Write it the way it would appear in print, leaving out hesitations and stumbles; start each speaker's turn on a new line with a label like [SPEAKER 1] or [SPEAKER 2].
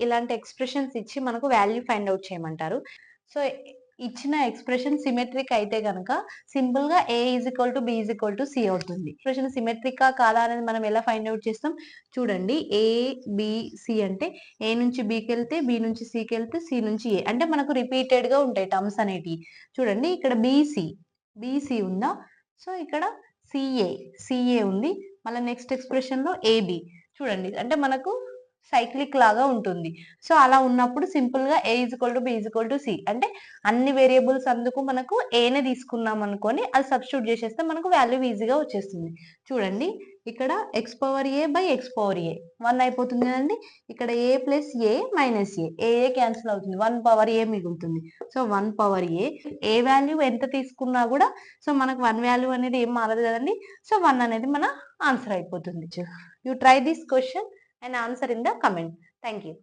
[SPEAKER 1] ఇలాంటి ఎక్స్‌ప్రెషన్స్ ఇచ్చి మనకు వాల్యూ ఫైండ్ ఔట్ చేయమంటారు. సో, ఇచ్చిన ఎక్స్‌ప్రెషన్ సిమెట్రిక్ అయితే గనక సింపుల్‌గా A B C అవుతుంది. ఎక్స్‌ప్రెషన్ సిమెట్రికా కాదా అనేది మనం ఎలా ఫైండ్ ఔట్ చేస్తాం? చూడండి A, B, C అంటే A నుంచి Bకెళ్తే, B నుంచి Cకెళ్తే, C నుంచి A. అంటే మనకు రిపీటెడ్‌గా ఉంటాయి టర్మ్స్ అనేటియి. చూడండి ఇక్కడ BC ఉందా? సో, ఇక్కడ CA ఉంది. మళ్ళా నెక్స్ట్ ఎక్స్‌ప్రెషన్‌లో AB. చూడండి అంటే మనకు సైక్లిక్ లాగా ఉంటుంది. సో, అలా ఉన్నప్పుడు సింపుల్‌గా A B C అంటే అన్ని వేరియబుల్స్ అందుకు మనకు Aనే తీసుకున్నాం అనుకోని అది సబ్స్టిట్యూట్ చేసేస్తే మనకు వాల్యూ ఈజీగా వచ్చేస్తుంది. చూడండి ఇక్కడ x/A 1 అయిపోతుంది కదండీ! ఇక్కడ A plus A minus A cancel అవుతుంది. 1 మిగులుతుంది. సో, 1 ఏ వాల్యూ ఎంత తీసుకున్నా కూడా సో, మనకు 1 వాల్యూ అనేది ఏం మారదు కదండీ! సో, 1 అనేది మన ఆన్సర్ అయిపోతుంది. You try this question and answer in the comment. Thank you.